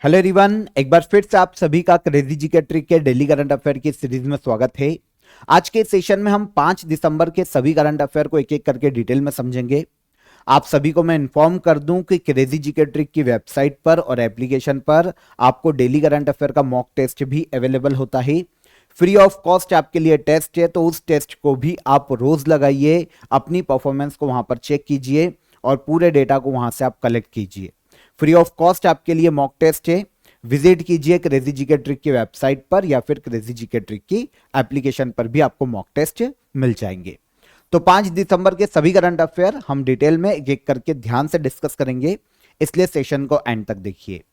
Hello everyone, एक बार फिर से आप सभी का क्रेजी जीके ट्रिक के डेली करंट अफेयर की सीरीज में स्वागत है। आज के सेशन में हम 5 दिसंबर के सभी करंट अफेयर को एक एक करके डिटेल में समझेंगे। आप सभी को मैं इन्फॉर्म कर दूं कि क्रेजी जीके ट्रिक की वेबसाइट पर और एप्लीकेशन पर आपको डेली करंट अफेयर का मॉक टेस्ट भी अवेलेबल होता है। फ्री ऑफ कॉस्ट आपके लिए टेस्ट है, तो उस टेस्ट को भी आप रोज लगाइए, अपनी परफॉर्मेंस को वहां पर चेक कीजिए और पूरे डेटा को वहां से आप कलेक्ट कीजिए। फ्री ऑफ कॉस्ट आपके लिए मॉक टेस्ट है। विजिट कीजिए क्रेजी जीके ट्रिक की वेबसाइट पर या फिर क्रेजी जीके ट्रिक की एप्लीकेशन पर भी आपको मॉक टेस्ट मिल जाएंगे। तो 5 दिसंबर के सभी करंट अफेयर हम डिटेल में एक एक करके ध्यान से डिस्कस करेंगे, इसलिए सेशन को एंड तक देखिए।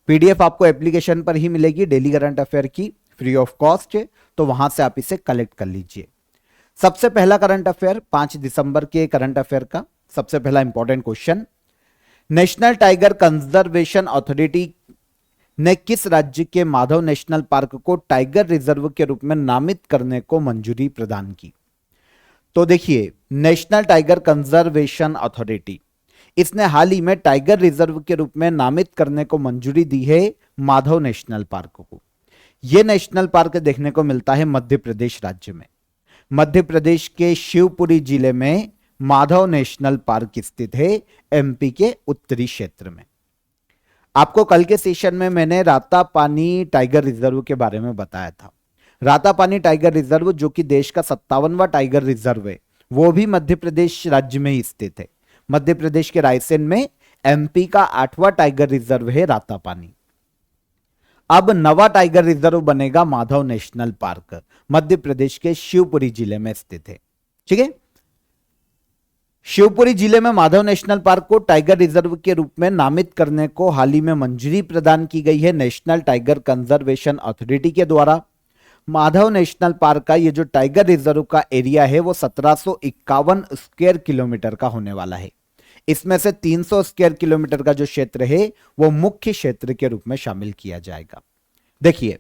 पीडीएफ आपको एप्लीकेशन पर ही मिलेगी डेली करंट अफेयर की, फ्री ऑफ कॉस्ट, तो वहां से आप इसे कलेक्ट कर लीजिए। सबसे पहला करंट अफेयर 5 दिसंबर के करंट अफेयर का सबसे पहला important question, national tiger conservation authority ने किस राज्य के माधव नेशनल पार्क को टाइगर रिजर्व के रूप में नामित करने को मंजूरी प्रदान की? तो देखिए, नेशनल टाइगर कंजर्वेशन अथॉरिटी इसने हाल ही में टाइगर रिजर्व के रूप में नामित करने को मंजूरी दी है माधव नेशनल पार्क को। यह नेशनल पार्क देखने को मिलता है मध्य प्रदेश राज्य में। मध्य प्रदेश के शिवपुरी जिले में माधव नेशनल पार्क स्थित है, एमपी के उत्तरी क्षेत्र में। आपको कल के सेशन में मैंने रातापानी टाइगर रिजर्व के बारे में बताया था। रातापानी टाइगर रिजर्व जो कि देश का 57वां टाइगर रिजर्व है, वो भी मध्य प्रदेश राज्य में ही स्थित है। मध्य प्रदेश के रायसेन में एमपी का 8वां टाइगर रिजर्व है रातापानी। अब नवा टाइगर रिजर्व बनेगा माधव नेशनल पार्क, मध्य प्रदेश के शिवपुरी जिले में स्थित है। ठीक है, शिवपुरी जिले में माधव नेशनल पार्क को टाइगर रिजर्व के रूप में नामित करने को हाल ही में मंजूरी प्रदान की गई है नेशनल टाइगर कंजर्वेशन अथॉरिटी के द्वारा। माधव नेशनल पार्क का ये जो टाइगर रिजर्व का एरिया है वो 1751 स्क्वायर किलोमीटर का होने वाला है। इसमें से 300 स्क्वायर किलोमीटर का जो क्षेत्र है वो मुख्य क्षेत्र के रूप में शामिल किया जाएगा। देखिए,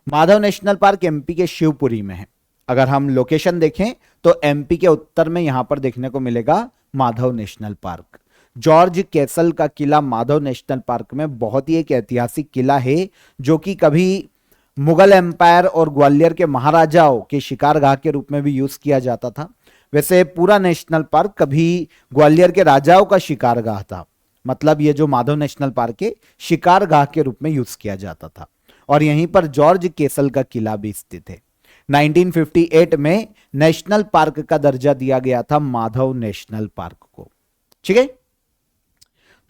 माधव नेशनल पार्क एमपी के शिवपुरी में है। अगर हम लोकेशन देखें तो एमपी के उत्तर में यहां पर देखने को मिलेगा Madhav national park. George castle का किला माधव नेशनल पार्क में बहुत ही एक ऐतिहासिक किला है, जो कि कभी मुगल एम्पायर और ग्वालियर के महाराजाओं के शिकारगाह के रूप में भी यूज किया जाता था। वैसे पूरा नेशनल पार्क कभी ग्वालियर के राजाओं का शिकारगाह था, मतलब ये जो माधव नेशनल पार्क के शिकारगाह के रूप में यूज किया जाता था। और यहीं पर जॉर्ज कैसल का किला भी स्थित है। 1958 में नेशनल पार्क का दर्जा दिया गया था माधव नेशनल पार्क को। ठीक है,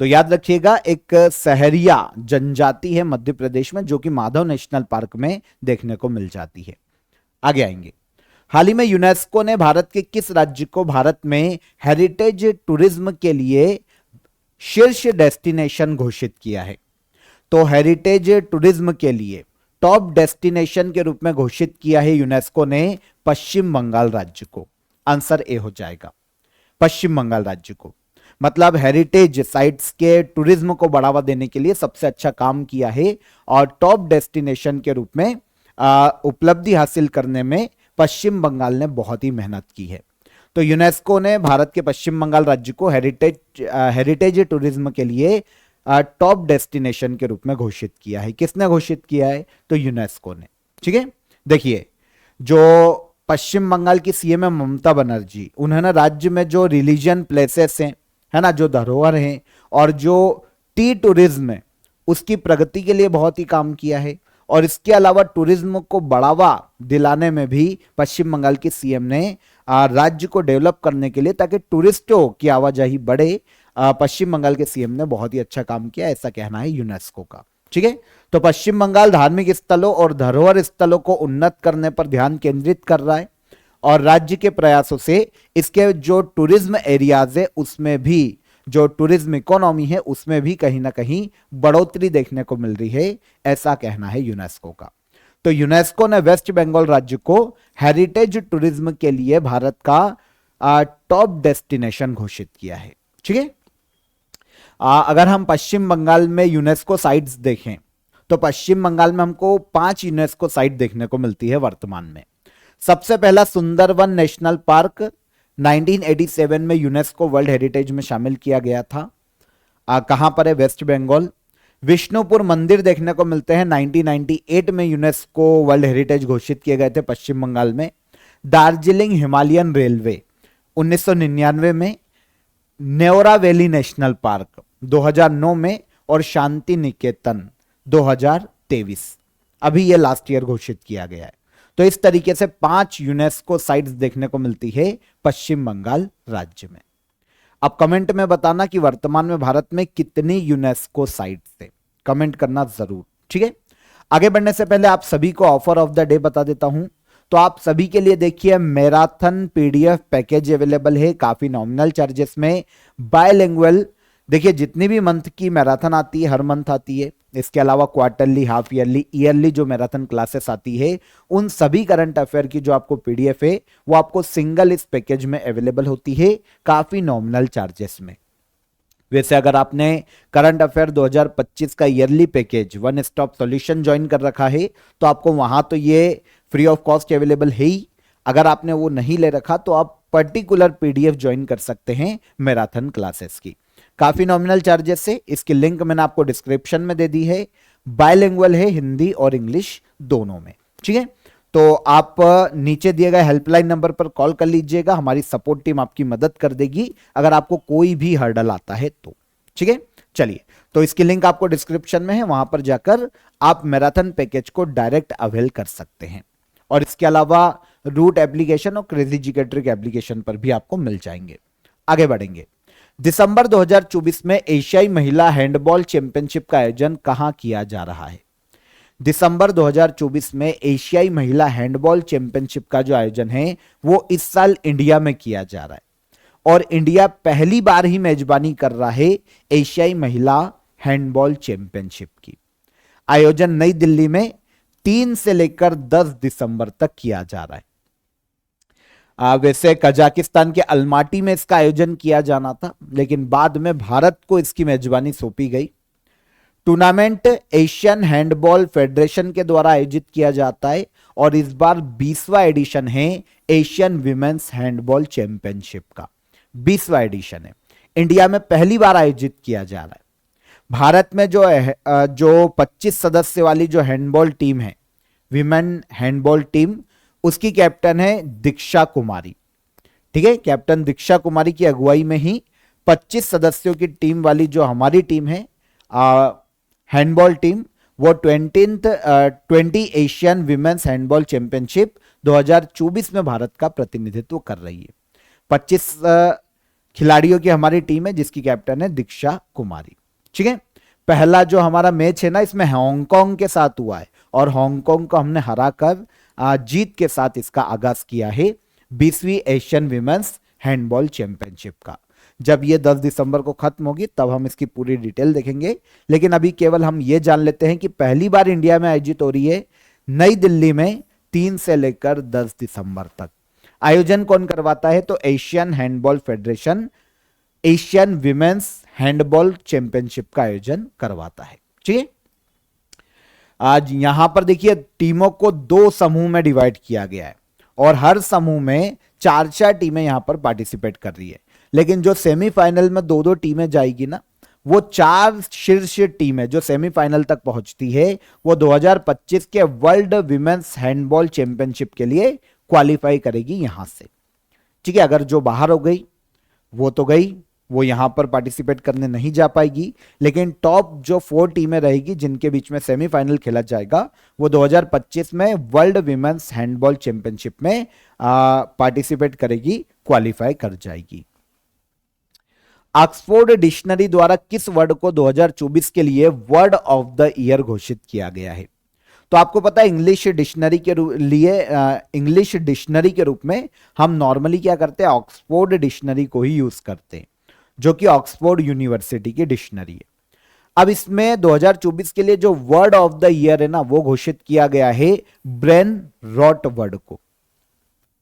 तो याद रखिएगा, एक सहरिया जनजाति है मध्य प्रदेश में जो कि माधव नेशनल पार्क में देखने को मिल जाती है। आगे आएंगे। हाल ही में यूनेस्को ने भारत के किस राज्य को भारत में हेरिटेज टूरिज्म के लिए शीर्ष डेस्टिनेशन घोषित किया है? तो हेरिटेज टूरिज्म के लिए टॉप डेस्टिनेशन के रूप में घोषित किया है यूनेस्को ने पश्चिम बंगाल राज्य को। आंसर ए हो जाएगा, पश्चिम बंगाल राज्य को। मतलब हेरिटेज साइट्स के टूरिज्म को बढ़ावा देने के लिए सबसे अच्छा काम किया है और टॉप डेस्टिनेशन के रूप में उपलब्धि हासिल करने में पश्चिम बंगाल ने बहुत ही मेहनत की है। तो यूनेस्को ने भारत के पश्चिम बंगाल राज्य को हेरिटेज टूरिज्म के लिए टॉप डेस्टिनेशन के रूप में घोषित किया है। किसने घोषित किया है? तो यूनेस्को ने। ठीक है, देखिए, जो पश्चिम बंगाल की सीएम है ममता बनर्जी, उन्होंने राज्य में जो रिलीजियन प्लेसेस हैं, है ना, जो धरोहर हैं और जो टी टूरिज्म है, उसकी प्रगति के लिए बहुत ही काम किया है। और इसके अलावा टूरिज्म को बढ़ावा दिलाने में भी पश्चिम बंगाल की सीएम ने राज्य को डेवलप करने के लिए, ताकि टूरिस्टों की आवाजाही बढ़े, पश्चिम बंगाल के सीएम ने बहुत ही अच्छा काम किया, ऐसा कहना है यूनेस्को का। ठीक है, तो पश्चिम बंगाल धार्मिक स्थलों और धरोहर स्थलों को उन्नत करने पर ध्यान केंद्रित कर रहा है और राज्य के प्रयासों से इसके जो टूरिज्म एरियाज है उसमें भी, जो टूरिज्म इकोनॉमी है उसमें भी कहीं ना कहीं बढ़ोतरी देखने को मिल रही है, ऐसा कहना है यूनेस्को का। तो यूनेस्को ने वेस्ट बंगाल राज्य को हेरिटेज टूरिज्म के लिए भारत का टॉप डेस्टिनेशन घोषित किया है। ठीक है, अगर हम पश्चिम बंगाल में यूनेस्को साइट्स देखें तो पश्चिम बंगाल में हमको 5 यूनेस्को साइट देखने को मिलती है वर्तमान में। सबसे पहला सुंदरवन नेशनल पार्क 1987 में यूनेस्को वर्ल्ड हेरिटेज में शामिल किया गया था। कहां पर है? वेस्ट बंगाल। विष्णुपुर मंदिर देखने को मिलते हैं, 1998 में यूनेस्को वर्ल्ड हेरिटेज घोषित किए गए थे पश्चिम बंगाल में। दार्जिलिंग हिमालयन रेलवे 1999 में, नेओरा वैली नेशनल पार्क 2009 में, और शांति निकेतन 2023, अभी ये लास्ट ईयर घोषित किया गया है। तो इस तरीके से 5 यूनेस्को साइट्स देखने को मिलती है पश्चिम बंगाल राज्य में। अब कमेंट में बताना कि वर्तमान में भारत में कितनी यूनेस्को साइट्स है, कमेंट करना जरूर, ठीक है। आगे बढ़ने से पहले आप सभी को ऑफर ऑफ द डे बता देता हूं। तो आप सभी के लिए देखिए मैराथन पीडीएफ पैकेज अवेलेबल है काफी नॉमिनल चार्जेस में, बायलिंगुअल। देखिए जितनी भी मंथ की मैराथन आती है, हर मंथ आती है, इसके अलावा क्वार्टरली, हाफ ईयरली, ईयरली जो मैराथन क्लासेस आती है, उन सभी करंट अफेयर की जो आपको पीडीएफ है वो आपको सिंगल इस पैकेज में अवेलेबल होती है काफी नॉमिनल चार्जेस में। वैसे अगर आपने करंट अफेयर 2025 का yearly package one stop solution join कर रखा है तो आपको वहां तो ये फ्री ऑफ कॉस्ट अवेलेबल है ही। अगर आपने वो नहीं ले रखा तो आप पर्टिकुलर पीडीएफ ज्वाइन कर सकते हैं मैराथन क्लासेस की, काफी नॉमिनल चार्जेस से। इसकी लिंक मैंने आपको डिस्क्रिप्शन में दे दी है, बायलिंगुअल है हिंदी और इंग्लिश दोनों में, ठीक है। तो आप नीचे दिए गए हेल्पलाइन नंबर पर कॉल कर लीजिएगा, हमारी सपोर्ट टीम आपकी मदद कर देगी अगर आपको कोई भी हर्डल आता है तो, ठीक है। चलिए, तो इसकी लिंक आपको डिस्क्रिप्शन में है, वहां पर जाकर आप मैराथन पैकेज को डायरेक्ट अवेल कर सकते हैं। और इसके अलावा रूट एप्लीकेशन और क्रेजी जीके ट्रिक एप्लीकेशन पर भी आपको मिल जाएंगे। आगे बढ़ेंगे। दिसंबर 2024 में एशियाई महिला हैंडबॉल चैंपियनशिप का आयोजन कहां किया जा रहा है? दिसंबर 2024 में एशियाई महिला हैंडबॉल चैंपियनशिप का जो आयोजन है वो इस साल इंडिया में किया जा रहा है, और इंडिया पहली बार ही मेजबानी कर रहा है एशियाई महिला हैंडबॉल चैंपियनशिप की। आयोजन नई दिल्ली में 3 से लेकर 10 दिसंबर तक किया जा रहा है। वैसे कजाकिस्तान के अलमाटी में इसका आयोजन किया जाना था, लेकिन बाद में भारत को इसकी मेजबानी सौंपी गई। टूर्नामेंट एशियन हैंडबॉल फेडरेशन के द्वारा आयोजित किया जाता है, और इस बार 20वां एडिशन है एशियन विमेंस हैंडबॉल चैंपियनशिप का, 20वां एडिशन है, इंडिया में पहली बार आयोजित किया जा रहा है। भारत में जो 25 सदस्य वाली जो हैंडबॉल टीम है, विमेन हैंडबॉल टीम, उसकी कैप्टन है दीक्षा कुमारी, ठीक है। कैप्टन दीक्षा कुमारी की अगुवाई में ही 25 सदस्यों की टीम वाली जो हमारी टीम है हैंडबॉल टीम, वो 20 एशियन विमेंस हैंडबॉल चैंपियनशिप 2024 में भारत का प्रतिनिधित्व कर रही है। 25 खिलाड़ियों की हमारी टीम है जिसकी कैप्टन है दीक्षा कुमारी, ठीक है। पहला जो हमारा मैच है ना, इसमें हांगकांग के साथ हुआ है, और हांगकांग को हमने हराकर जीत के साथ इसका आगाज किया है 20वीं एशियन विमेंस हैंडबॉल चैंपियनशिप का। जब ये 10 दिसंबर को खत्म होगी तब हम इसकी पूरी डिटेल देखेंगे, लेकिन अभी केवल हम ये जान लेते हैं कि पहली बार इंडिया में आयोजित हो रही है नई दिल्ली में 3 से लेकर 10 दिसंबर तक। आयोजन कौन करवाता है? तो Asian handball federation Asian women's handball championship का आयोजन करवाता है, ठीक है। आज यहां पर देखिए टीमों को 2 समूह में डिवाइड किया गया है, और हर समूह में 4-4 टीमें यहां पर पार्टिसिपेट कर रही है। लेकिन जो सेमीफाइनल में 2-2 टीमें जाएगी ना, वो 4 शीर्ष टीमें जो सेमीफाइनल तक पहुंचती है वो 2025 के वर्ल्ड विमेंस हैंडबॉल चैंपियनशिप के लिए क्वालिफाई करेगी यहां से, ठीक है। अगर जो बाहर हो गई वो तो गई, वो यहां पर पार्टिसिपेट करने नहीं जा पाएगी, लेकिन टॉप जो 4 टीमें रहेगी जिनके बीच में सेमीफाइनल खेला जाएगा वो 2025 में वर्ल्ड विमेंस हैंडबॉल चैंपियनशिप में पार्टिसिपेट करेगी, क्वालिफाई कर जाएगी। ऑक्सफोर्ड डिक्शनरी द्वारा किस वर्ड को 2024 के लिए वर्ड ऑफ द ईयर घोषित किया गया है? तो आपको पता है इंग्लिश डिक्शनरी के लिए इंग्लिश डिक्शनरी के रूप में हम नॉर्मली क्या करते हैं, ऑक्सफोर्ड डिक्शनरी को ही यूज करते हैं, जो कि ऑक्सफोर्ड यूनिवर्सिटी की डिक्शनरी है। अब इसमें 2024 के लिए जो वर्ड ऑफ द ईयर है ना, वो घोषित किया गया है ब्रेन रॉट वर्ड को।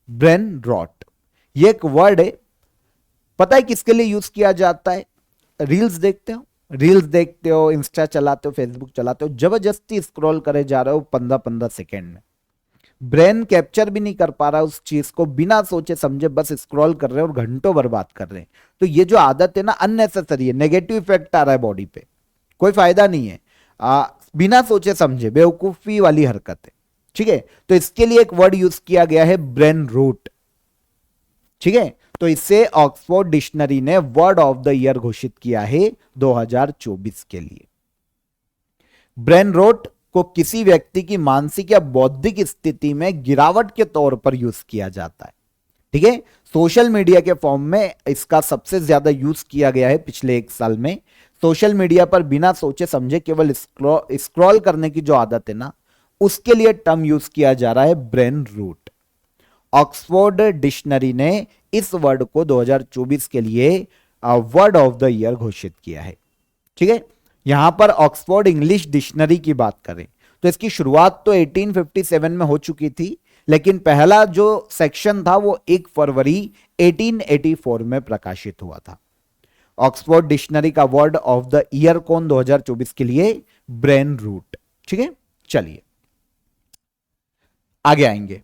ब्रेन रॉट ये एक वर्ड है, पता है किसके लिए यूज किया जाता है? रील्स देखते हो, इंस्टा चलाते हो, फेसबुक चलाते हो, जबरदस्ती स्क्रॉल करे जा रहे हो 15-15 सेकेंड में, ब्रेन कैप्चर भी नहीं कर पा रहा उस चीज को, बिना सोचे समझे बस स्क्रॉल कर रहे हैं और घंटों बर्बाद कर रहे हैं। तो ये जो आदत है ना, अननेसेसरी है, नेगेटिव इफेक्ट आ रहा है बॉडी पे, कोई फायदा नहीं है। बिना सोचे समझे बेवकूफी वाली हरकत है। ठीक है, तो इसके लिए एक वर्ड यूज किया गया है ब्रेन रूट। ठीक है, तो इससे ऑक्सफोर्ड डिक्शनरी ने वर्ड ऑफ द ईयर घोषित किया है 2024 के लिए। ब्रेन रोट को किसी व्यक्ति की मानसिक या बौद्धिक स्थिति में गिरावट के तौर पर यूज किया जाता है। ठीक है, सोशल मीडिया के फॉर्म में इसका सबसे ज्यादा यूज किया गया है पिछले 1 साल में। सोशल मीडिया पर बिना सोचे समझे केवल स्क्रॉल करने की जो आदत है ना, उसके लिए टर्म यूज किया जा रहा है ब्रेन रूट। ऑक्सफोर्ड डिक्शनरी ने इस वर्ड को 2024 के लिए वर्ड ऑफ द ईयर घोषित किया है। ठीक है, यहां पर ऑक्सफोर्ड इंग्लिश डिक्शनरी की बात करें तो इसकी शुरुआत तो 1857 में हो चुकी थी, लेकिन पहला जो सेक्शन था वो 1 फरवरी 1884 में प्रकाशित हुआ था। ऑक्सफोर्ड डिक्शनरी का वर्ड ऑफ द ईयर कौन 2024 के लिए? Brain rot. ठीक है, चलिए आगे आएंगे।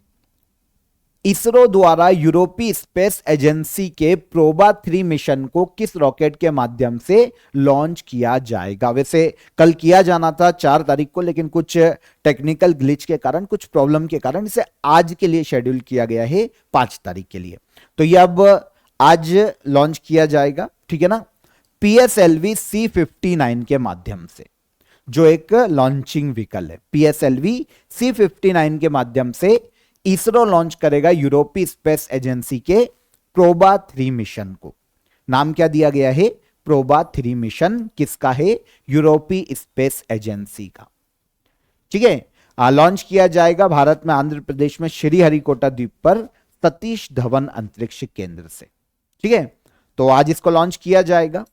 इसरो द्वारा यूरोपीय स्पेस एजेंसी के प्रोबा 3 मिशन को किस रॉकेट के माध्यम से लॉन्च किया जाएगा? वैसे कल किया जाना था 4 तारीख को, लेकिन कुछ टेक्निकल ग्लिच के कारण, कुछ प्रॉब्लम के कारण इसे आज के लिए शेड्यूल किया गया है 5 तारीख के लिए। तो ये अब आज लॉन्च किया जाएगा। ठीक है ना, PSLV C59 के माध्यम से, जो एक लॉन्चिंग व्हीकल है। PSLV C59 के माध्यम से इसरो लॉन्च करेगा यूरोपीय स्पेस एजेंसी के प्रोबा 3 मिशन को। नाम क्या दिया गया है? PROBA 3 mission. किसका है? यूरोपीय स्पेस एजेंसी का। ठीक है, लॉन्च किया जाएगा भारत में आंध्र प्रदेश में श्रीहरिकोटा द्वीप पर सतीश धवन अंतरिक्ष केंद्र से। ठीक है, तो आज इसको लॉन्च किया जाएगा,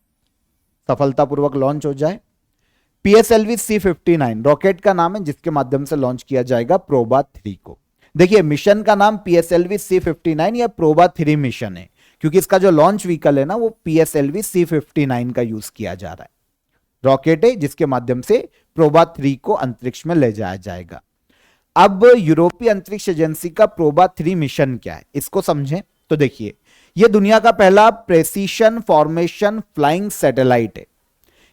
सफलतापूर्वक लॉन्च हो जाए। PSLV C59 रॉकेट का नाम है जिसके माध्यम से लॉन्च किया जाएगा प्रोबा 3 को। देखिए, मिशन का नाम PSLV C59 या प्रोबा 3 मिशन है, क्योंकि इसका जो लॉन्च व्हीकल है ना वो PSLV C59 का यूज किया जा रहा है। रॉकेट है जिसके माध्यम से प्रोबा 3 को अंतरिक्ष में ले जाया जाएगा। अब यूरोपीय अंतरिक्ष एजेंसी का प्रोबा 3 मिशन क्या है, इसको समझें तो देखिए, यह दुनिया का पहला प्रेसिशन फॉर्मेशन फ्लाइंग सैटेलाइट है,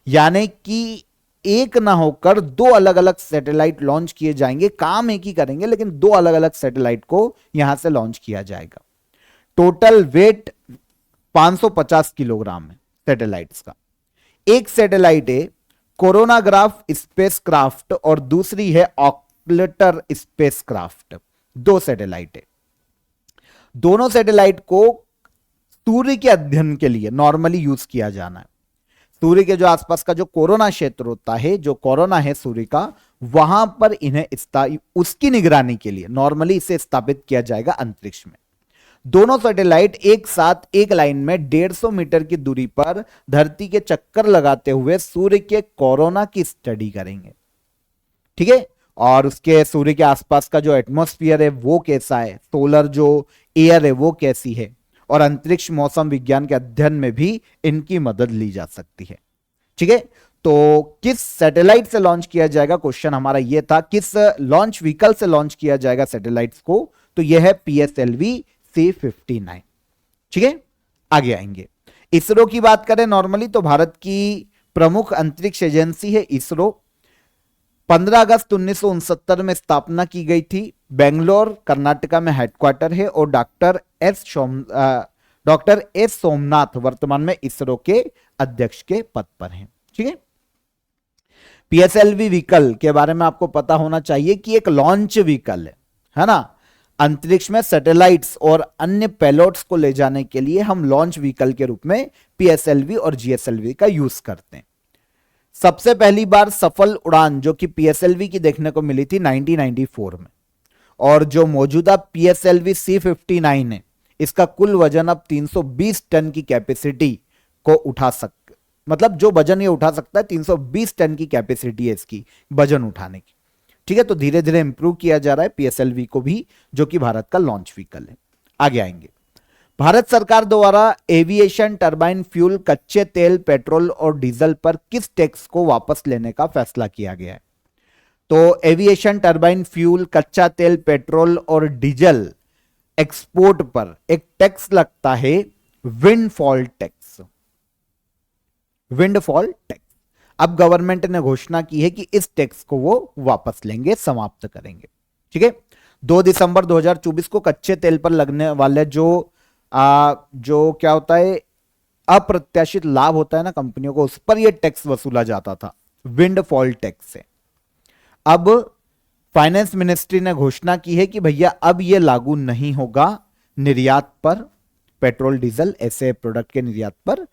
यानी कि एक ना होकर 2 अलग अलग सैटेलाइट लॉन्च किए जाएंगे। काम एक ही करेंगे लेकिन 2 अलग अलग सैटेलाइट को यहां से लॉन्च किया जाएगा। टोटल वेट 550 किलोग्राम है सैटेलाइट्स का। एक सैटेलाइट है कोरोनाग्राफ स्पेसक्राफ्ट और दूसरी है ऑक्लेटर स्पेसक्राफ्ट। 2 सैटेलाइट है। दोनों सैटेलाइट को सूर्य के अध्ययन के लिए नॉर्मली यूज किया जाना है। सूर्य के जो आसपास का जो कोरोना क्षेत्र होता है, जो कोरोना है सूर्य का, वहां पर इन्हें उसकी निगरानी के लिए नॉर्मली इसे स्थापित किया जाएगा अंतरिक्ष में। दोनों सैटेलाइट एक साथ एक लाइन में 150 मीटर की दूरी पर धरती के चक्कर लगाते हुए सूर्य के कोरोना की स्टडी करेंगे। ठीक है, और उसके सूर्य के आसपास का जो एटमॉस्फेयर है वो कैसा है, सोलर जो एयर है वो कैसी है, और अंतरिक्ष मौसम विज्ञान के अध्ययन में भी इनकी मदद ली जा सकती है। ठीक है, तो किस सैटेलाइट से लॉन्च किया जाएगा, क्वेश्चन हमारा यह था, किस लॉन्च व्हीकल से लॉन्च किया जाएगा सैटेलाइट्स को, तो यह है PSLV C59। ठीक है, आगे आएंगे। इसरो की बात करें नॉर्मली तो भारत की प्रमुख अंतरिक्ष एजेंसी है इसरो। 15 अगस्त 1969 में स्थापना की गई थी। बेंगलोर कर्नाटका में हेडक्वार्टर है और डॉक्टर एस सोमनाथ वर्तमान में इसरो के अध्यक्ष के पद पर हैं। ठीक है, PSLV व्हीकल के बारे में आपको पता होना चाहिए कि एक लॉन्च व्हीकल है ना। अंतरिक्ष में सैटेलाइट्स और अन्य पेलोड्स को ले जाने के लिए हम लॉन्च व्हीकल के रूप में PSLV और GSLV का यूज करते हैं। सबसे पहली बार सफल उड़ान जो कि PSLV की देखने को मिली थी 1994 में, और जो मौजूदा PSLV C59 है इसका कुल वजन अब 320 टन की कैपेसिटी को उठा मतलब जो वजन ये उठा सकता है 320 टन की कैपेसिटी है इसकी वजन उठाने की। ठीक है, तो धीरे धीरे इंप्रूव किया जा रहा है PSLV को भी, जो कि भारत का लॉन्च व्हीकल है। आगे आएंगे। भारत सरकार द्वारा एविएशन टरबाइन फ्यूल कच्चे तेल, पेट्रोल और डीजल पर किस टैक्स को वापस लेने का फैसला किया गया है? तो एविएशन टरबाइन फ्यूल, कच्चा तेल, पेट्रोल और डीजल एक्सपोर्ट पर एक टैक्स लगता है, विंडफॉल टैक्स। Windfall tax. अब गवर्नमेंट ने घोषणा की है कि इस टैक्स को वो वापस लेंगे, समाप्त करेंगे। ठीक है, 2 दिसंबर 2024 को कच्चे तेल पर लगने वाले जो क्या होता है, अप्रत्याशित लाभ होता है ना कंपनियों को, उस पर यह टैक्स वसूला जाता था, विंडफॉल टैक्स से। अब फाइनेंस मिनिस्ट्री ने घोषणा की है कि भैया अब यह लागू नहीं होगा निर्यात पर, पेट्रोल डीजल ऐसे प्रोडक्ट के निर्यात पर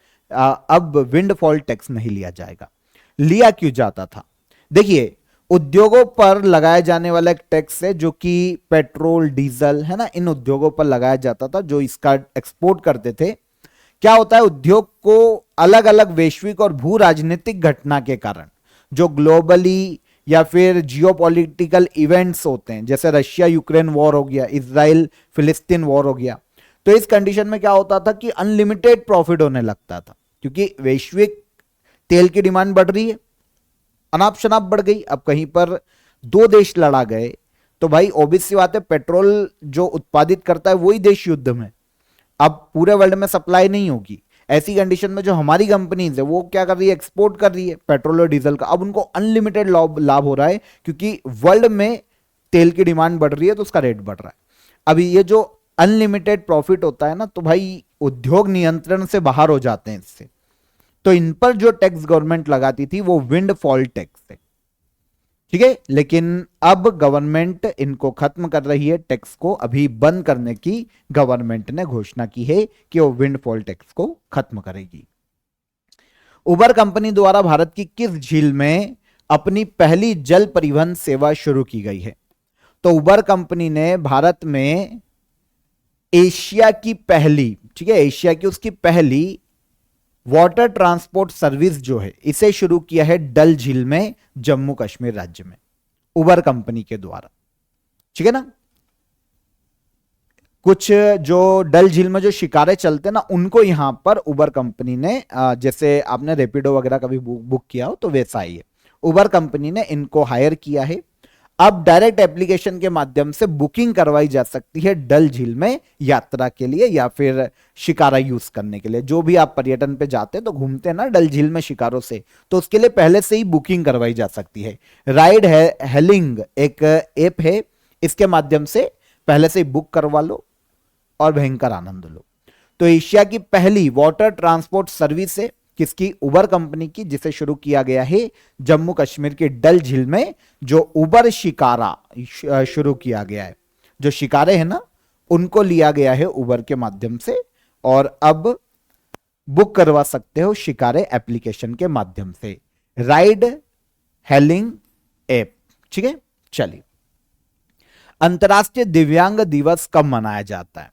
अब विंडफॉल टैक्स नहीं लिया जाएगा। लिया क्यों जाता था? देखिए, उद्योगों पर लगाया जाने वाला एक टैक्स है जो कि पेट्रोल डीजल है ना, इन उद्योगों पर लगाया जाता था जो इसका एक्सपोर्ट करते थे। क्या होता है, उद्योग को अलग अलग वैश्विक और भू राजनीतिक घटना के कारण जो ग्लोबली या फिर जियोपॉलिटिकल इवेंट्स होते हैं, जैसे रशिया यूक्रेन वॉर हो गया, इजराइल फिलिस्तीन वॉर हो गया, तो इस कंडीशन में क्या होता था कि अनलिमिटेड प्रॉफिट होने लगता था, क्योंकि वैश्विक तेल की डिमांड बढ़ रही है, अनाप शनाप बढ़ गई। अब कहीं पर दो देश लड़ा गए तो भाई ऑब्वियस सी बात है, पेट्रोल जो उत्पादित करता है वही देश युद्ध में, अब पूरे वर्ल्ड में सप्लाई नहीं होगी। ऐसी कंडीशन में जो हमारी कंपनीज है वो क्या कर रही है, एक्सपोर्ट कर रही है पेट्रोल और डीजल का। अब उनको अनलिमिटेड लाभ हो रहा है क्योंकि वर्ल्ड में तेल की डिमांड बढ़ रही है तो उसका रेट बढ़ रहा है। अभी ये जो अनलिमिटेड प्रॉफिट होता है ना, तो भाई उद्योग नियंत्रण से बाहर हो जाते हैं इससे। तो इन पर जो टैक्स गवर्नमेंट लगाती थी वो विंडफॉल टैक्स है। ठीक है, लेकिन अब गवर्नमेंट इनको खत्म कर रही है, टैक्स को अभी बंद करने की गवर्नमेंट ने घोषणा की है कि वो विंडफॉल टैक्स को खत्म करेगी। उबर कंपनी द्वारा भारत की किस झील में अपनी पहली जल परिवहन सेवा शुरू की गई है? तो उबर कंपनी ने भारत में एशिया की पहली, ठीक है, एशिया की उसकी पहली वाटर ट्रांसपोर्ट सर्विस जो है इसे शुरू किया है डल झील में, जम्मू कश्मीर राज्य में, उबर कंपनी के द्वारा। ठीक है ना, कुछ जो डल झील में जो शिकारे चलते हैं ना, उनको यहां पर उबर कंपनी ने, जैसे आपने रेपिडो वगैरह कभी बुक किया हो तो वैसा ही है, उबर कंपनी ने इनको हायर किया है। अब डायरेक्ट एप्लीकेशन के माध्यम से बुकिंग करवाई जा सकती है डल झील में यात्रा के लिए या फिर शिकारा यूज करने के लिए। जो भी आप पर्यटन पे जाते हैं तो घूमते हैं ना डल झील में शिकारों से, तो उसके लिए पहले से ही बुकिंग करवाई जा सकती है। राइड हेलिंग एक ऐप है, इसके माध्यम से पहले से ही बुक करवा लो और भयंकर आनंद लो। तो एशिया की पहली वाटर ट्रांसपोर्ट सर्विस है किसकी? उबर कंपनी की, जिसे शुरू किया गया है जम्मू कश्मीर के डल झील में। जो उबर शिकारा शुरू किया गया है, जो शिकारे हैं ना उनको लिया गया है उबर के माध्यम से, और अब बुक करवा सकते हो शिकारे एप्लीकेशन के माध्यम से, राइड हेलिंग ऐप। ठीक है, चलिए, अंतर्राष्ट्रीय दिव्यांग दिवस कब मनाया जाता है?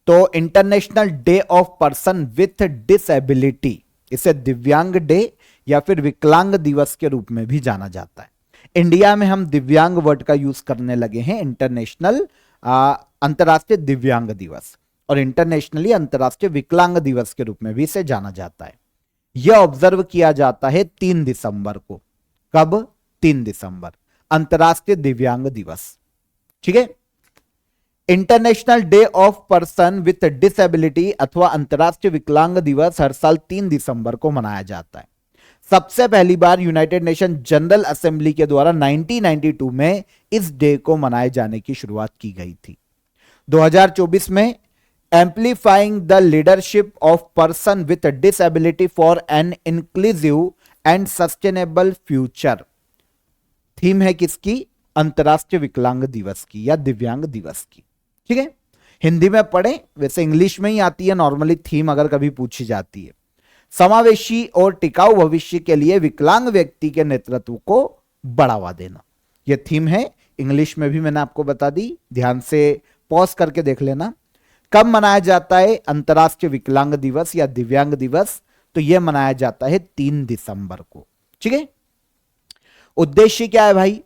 तो international day of person with disability, इसे दिव्यांग डे या फिर विकलांग दिवस के रूप में भी जाना जाता है। इंडिया में हम दिव्यांग वर्ड का यूज करने लगे हैं, इंटरनेशनल अंतर्राष्ट्रीय दिव्यांग दिवस, और इंटरनेशनली अंतर्राष्ट्रीय विकलांग दिवस के रूप में भी इसे जाना जाता है। यह ऑब्जर्व किया जाता है 3 दिसंबर को। कब? 3 दिसंबर, अंतर्राष्ट्रीय दिव्यांग दिवस। ठीक है, international day of person with disability अथवा अंतर्राष्ट्रीय विकलांग दिवस हर साल 3 दिसंबर को मनाया जाता है। सबसे पहली बार यूनाइटेड नेशन जनरल असेंबली के द्वारा 1992 में इस डे को मनाए जाने की शुरुआत की गई थी। 2024 में एम्प्लीफाइंग the leadership of person with disability for an inclusive and sustainable future, theme है किसकी? अंतर्राष्ट्रीय विकलांग दिवस की या दिव्यांग दिवस की। ठीक है, हिंदी में पढ़े, वैसे इंग्लिश में ही आती है नॉर्मली थीम अगर कभी पूछी जाती है। समावेशी और टिकाऊ भविष्य के लिए विकलांग व्यक्ति के नेतृत्व को बढ़ावा देना, यह थीम है। इंग्लिश में भी मैंने आपको बता दी, ध्यान से पॉज करके देख लेना। कब मनाया जाता है अंतर्राष्ट्रीय विकलांग दिवस या दिव्यांग दिवस? तो यह मनाया जाता है 3 दिसंबर को। ठीक है, उद्देश्य क्या है भाई?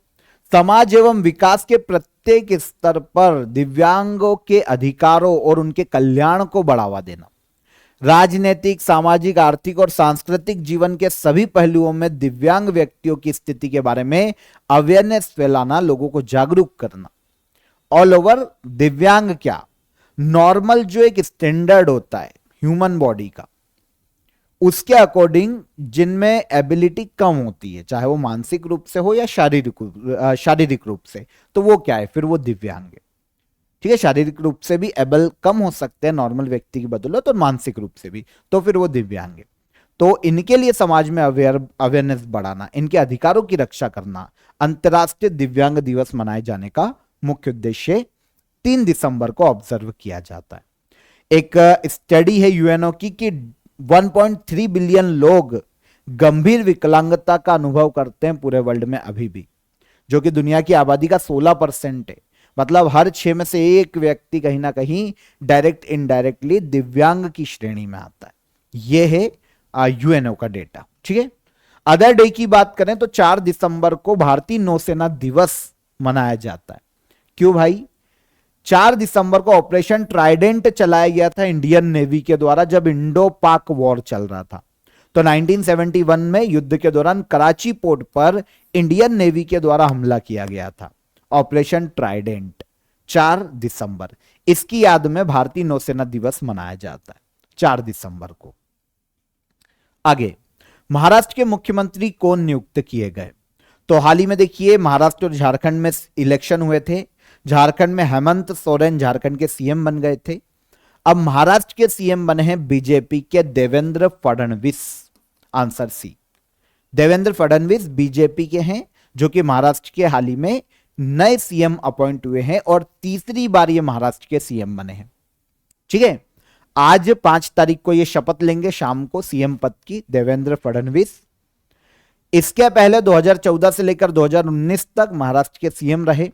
समाज एवं विकास के प्रत्येक स्तर पर दिव्यांगों के अधिकारों और उनके कल्याण को बढ़ावा देना, राजनीतिक, सामाजिक, आर्थिक और सांस्कृतिक जीवन के सभी पहलुओं में दिव्यांग व्यक्तियों की स्थिति के बारे में अवेयरनेस फैलाना, लोगों को जागरूक करना। ऑल ओवर दिव्यांग क्या, नॉर्मल जो एक स्टैंडर्ड होता है ह्यूमन बॉडी का, उसके अकॉर्डिंग जिनमें एबिलिटी कम होती है, चाहे वो मानसिक रूप से हो या शारीरिक रूप से, तो वो क्या है, फिर वो दिव्यांग है। ठीक है, शारीरिक रूप से भी एबल कम हो सकते हैं नॉर्मल व्यक्ति की बदौलत, और मानसिक रूप से भी, तो फिर वो दिव्यांग है। तो इनके लिए समाज में अवेयरनेस बढ़ाना, इनके अधिकारों की रक्षा करना अंतर्राष्ट्रीय दिव्यांग दिवस मनाए जाने का मुख्य उद्देश्य 3 दिसंबर को ऑब्जर्व किया जाता है। एक स्टडी है यूएनओ की कि 1.3 बिलियन लोग गंभीर विकलांगता का अनुभव करते हैं पूरे वर्ल्ड में अभी भी, जो कि दुनिया की आबादी का 16% है। मतलब हर 6 में से एक व्यक्ति कहीं ना कहीं डायरेक्ट इनडायरेक्टली दिव्यांग की श्रेणी में आता है। यह है यूएनओ का डेटा। ठीक है, अदर डे की बात करें तो 4 दिसंबर को भारतीय नौसेना दिवस मनाया जाता है। क्यों भाई? 4 दिसंबर को ऑपरेशन ट्राइडेंट चलाया गया था इंडियन नेवी के द्वारा, जब इंडो पाक वॉर चल रहा था। तो 1971 में युद्ध के दौरान कराची पोर्ट पर इंडियन नेवी के द्वारा हमला किया गया था, ऑपरेशन ट्राइडेंट। 4 दिसंबर, इसकी याद में भारतीय नौसेना दिवस मनाया जाता है 4 दिसंबर को। आगे, महाराष्ट्र के मुख्यमंत्री कौन नियुक्त किए गए? तो हाल ही में देखिए महाराष्ट्र और झारखंड में इलेक्शन हुए थे। झारखंड में हेमंत सोरेन झारखंड के सीएम बन गए थे। अब महाराष्ट्र के सीएम बने हैं बीजेपी के Devendra Fadnavis. Answer C, Devendra Fadnavis BJP के हैं, जो कि महाराष्ट्र के हाल ही में नए सीएम अपॉइंट हुए हैं और तीसरी बार ये महाराष्ट्र के सीएम बने हैं। ठीक है, आज 5 तारीख को ये शपथ लेंगे शाम को सीएम पद की, देवेंद्र फडणवीस। इसके पहले 2014 से लेकर 2019 तक महाराष्ट्र के सीएम रहे,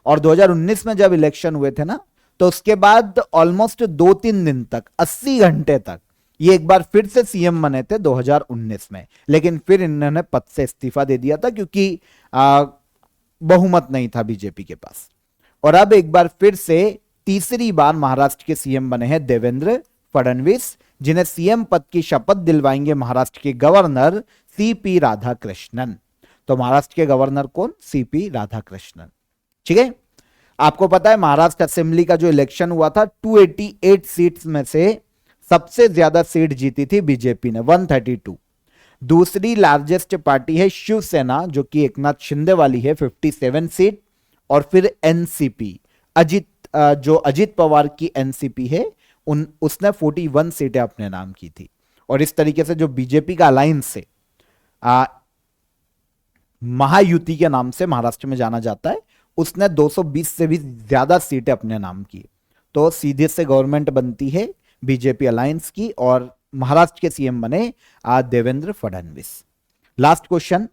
और 2019 में जब इलेक्शन हुए थे ना, तो उसके बाद ऑलमोस्ट 2-3 दिन तक, 80 घंटे तक ये एक बार फिर से सीएम बने थे 2019 में, लेकिन फिर इन्होंने पद से इस्तीफा दे दिया था क्योंकि बहुमत नहीं था बीजेपी के पास। और अब एक बार फिर से तीसरी बार महाराष्ट्र के सीएम बने हैं देवेंद्र फडणवीस, जिन्हें सीएम पद की शपथ दिलवाएंगे महाराष्ट्र के गवर्नर सीपी राधाकृष्णन। तो महाराष्ट्र के गवर्नर कौन? सीपी राधाकृष्णन। ठीक है, आपको पता है महाराष्ट्र असेंबली का जो इलेक्शन हुआ था, 288 सीट्स में से सबसे ज्यादा सीट जीती थी बीजेपी ने, 132। दूसरी लार्जेस्ट पार्टी है शिवसेना, जो कि एकनाथ शिंदे वाली है, 57 सीट। और फिर एनसीपी, जो अजित पवार की एनसीपी है, उसने 41 सीटें अपने नाम की थी। और इस तरीके से जो बीजेपी का अलायंस है, महायुति के नाम से महाराष्ट्र में जाना जाता है, उसने 220 से भी ज्यादा सीटें अपने नाम की। तो सीधे से गवर्नमेंट बनती है बीजेपी अलायंस की, और महाराष्ट्र के सीएम बने देवेंद्र फडणवीस। लास्ट क्वेश्चन,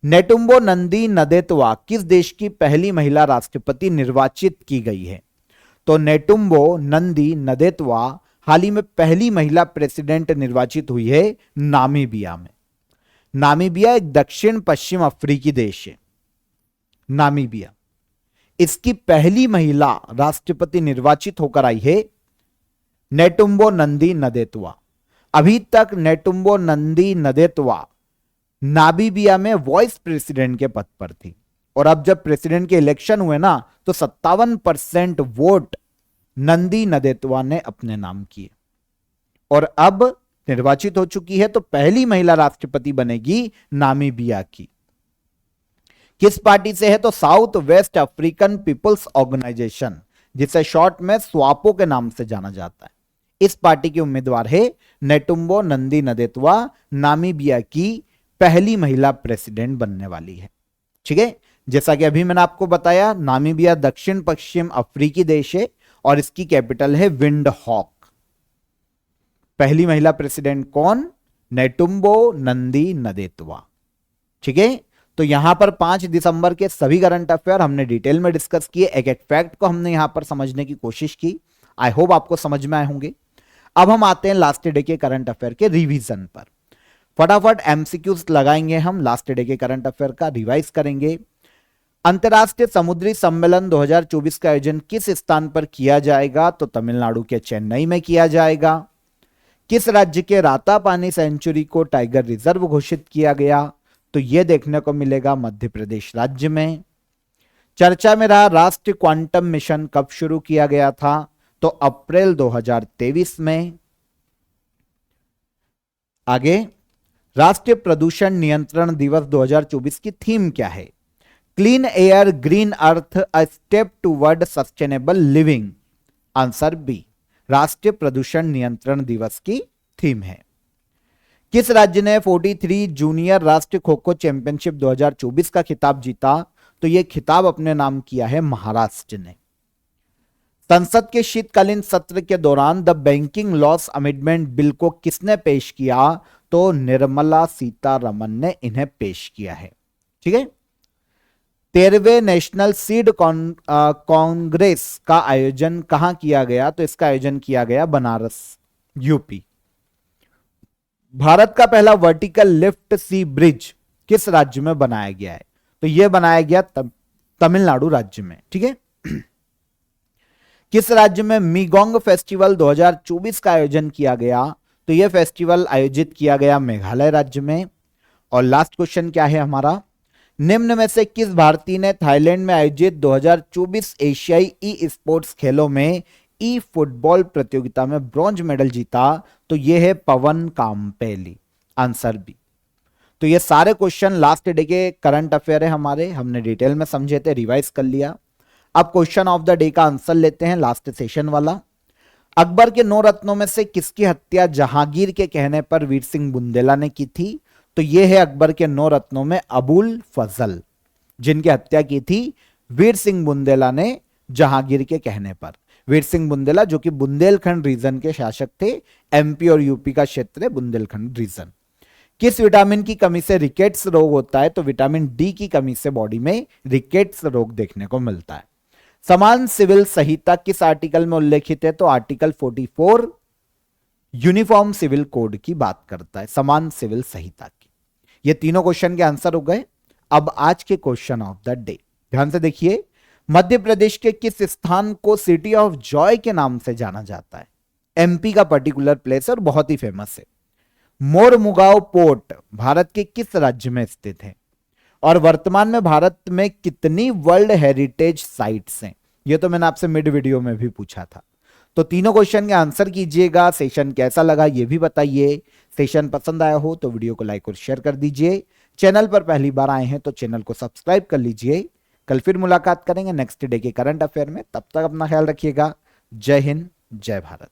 नेटुम्बो नंदी नदेतवा किस देश की पहली महिला राष्ट्रपति निर्वाचित की गई है? तो नेटुम्बो नंदी नदेतवा हाल ही में पहली महिला प्रेसिडेंट निर्वाचित हुई है नामीबिया में। नामीबिया एक दक्षिण पश्चिम अफ्रीकी देश है, नामीबिया। इसकी पहली महिला राष्ट्रपति निर्वाचित होकर आई है नेटुम्बो नंदी नदेतवा। अभी तक नेटुम्बो नंदी नदेतवा नामीबिया में वाइस प्रेसिडेंट के पद पर थी, और अब जब प्रेसिडेंट के इलेक्शन हुए ना, तो 57% वोट नंदी नदेतवा ने अपने नाम किए, और अब निर्वाचित हो चुकी है। तो पहली महिला राष्ट्रपति बनेगी नामीबिया की। किस पार्टी से है? तो South West African People's Organisation, जिसे शॉर्ट में स्वापो के नाम से जाना जाता है, इस पार्टी की उम्मीदवार है नेटुम्बो नंदी नदेतवा। नामीबिया की पहली महिला प्रेसिडेंट बनने वाली है। ठीक है, जैसा कि अभी मैंने आपको बताया, नामीबिया दक्षिण पश्चिम अफ्रीकी देश है, और इसकी कैपिटल है विंडहॉक। पहली महिला प्रेसिडेंट कौन? नेटुम्बो नंदी नदेतवा। ठीक है, तो यहां पर 5 दिसंबर के सभी करंट अफेयर हमने डिटेल में डिस्कस किए, एक एक फैक्ट को हमने यहां पर समझने की कोशिश की। आई होप आपको समझ में आए होंगे। अब हम आते हैं लास्ट डे के करंट अफेयर के रिवीजन पर। फटाफट एमसीक्यूज लगाएंगे हम, लास्ट डे के करंट अफेयर का रिवाइज करेंगे। अंतर्राष्ट्रीय समुद्री सम्मेलन 2024 का आयोजन किस स्थान पर किया जाएगा? तो तमिलनाडु के चेन्नई में किया जाएगा। किस राज्य के रातापानी सेंचुरी को टाइगर रिजर्व घोषित किया गया? तो यह देखने को मिलेगा मध्य प्रदेश राज्य में। चर्चा में रहा राष्ट्रीय क्वांटम मिशन कब शुरू किया गया था? तो अप्रैल 2023 में। आगे, राष्ट्रीय प्रदूषण नियंत्रण दिवस 2024 की थीम क्या है? Clean air, green earth, a step toward sustainable living. Answer B, राष्ट्रीय प्रदूषण नियंत्रण दिवस की थीम है। किस राज्य ने 43 जूनियर राष्ट्रीय खो खो चैंपियनशिप 2024 का खिताब जीता? तो यह खिताब अपने नाम किया है महाराष्ट्र ने। संसद के शीतकालीन सत्र के दौरान the banking loss amendment bill को किसने पेश किया? तो निर्मला सीतारमन ने इन्हें पेश किया है। ठीक है। 13वें नेशनल सीड कांग्रेस का आयोजन कहां किया गया? तो इसका आयोजन किया गया बनारस, यूपी। भारत का पहला वर्टिकल लिफ्ट सी ब्रिज किस राज्य में बनाया गया है? तो यह बनाया गया तमिलनाडु राज्य में। ठीक है। किस राज्य में मीगोंग फेस्टिवल 2024 का आयोजन किया गया? तो यह फेस्टिवल आयोजित किया गया मेघालय राज्य में। और लास्ट क्वेश्चन क्या है हमारा? निम्न में से किस भारतीय ने थाईलैंड में आयोजित 2024 एशियाई ई स्पोर्ट्स खेलों में ई फुटबॉल प्रतियोगिता में ब्रॉन्ज मेडल जीता? तो यह है पवन कामपेली। Answer B. तो ये सारे क्वेश्चन लास्ट डे के करंट अफेयर है हमारे, हमने डिटेल में समझे थे, रिवाइज कर लिया। अब क्वेश्चन ऑफ द डे का आंसर लेते हैं, लास्ट सेशन वाला। अकबर के 9 रत्नों में से किसकी हत्या जहांगीर के कहने पर वीर सिंह बुंदेला ने की थी? तो यह है अकबर के 9 रत्नों में अबुल फजल, जिनकी हत्या की थी वीर सिंह बुंदेला ने जहांगीर के कहने पर। वीर सिंह बुंदेला जो कि बुंदेलखंड रीजन के शासक थे, एमपी और यूपी का क्षेत्र है बुंदेलखंड रीजन। किस विटामिन की कमी से रिकेट्स रोग होता है? तो विटामिन डी की कमी से बॉडी में रिकेट्स रोग देखने को मिलता है। समान सिविल संहिता किस आर्टिकल में उल्लेखित है? तो आर्टिकल 44 यूनिफॉर्म सिविल कोड की बात करता है, समान सिविल संहिता की। ये तीनों क्वेश्चन के आंसर हो गए। अब आज के क्वेश्चन ऑफ द डे ध्यान से देखिए। मध्य प्रदेश के किस स्थान को सिटी ऑफ जॉय के नाम से जाना जाता है? एमपी का पर्टिकुलर प्लेस और बहुत ही फेमस है। मोरमुगांव पोर्ट भारत के किस राज्य में स्थित है? और वर्तमान में भारत में कितनी वर्ल्ड हेरिटेज साइट्स हैं? यह तो मैंने आपसे मिड वीडियो में भी पूछा था। तो तीनों क्वेश्चन के आंसर कीजिएगा। सेशन कैसा लगा यह भी बताइए। सेशन पसंद आया हो तो वीडियो को लाइक और शेयर कर दीजिए। चैनल पर पहली बार आए हैं तो चैनल को सब्सक्राइब कर लीजिए। कल फिर मुलाकात करेंगे नेक्स्ट डे के करंट अफेयर में। तब तक अपना ख्याल रखिएगा। जय हिंद, जय भारत।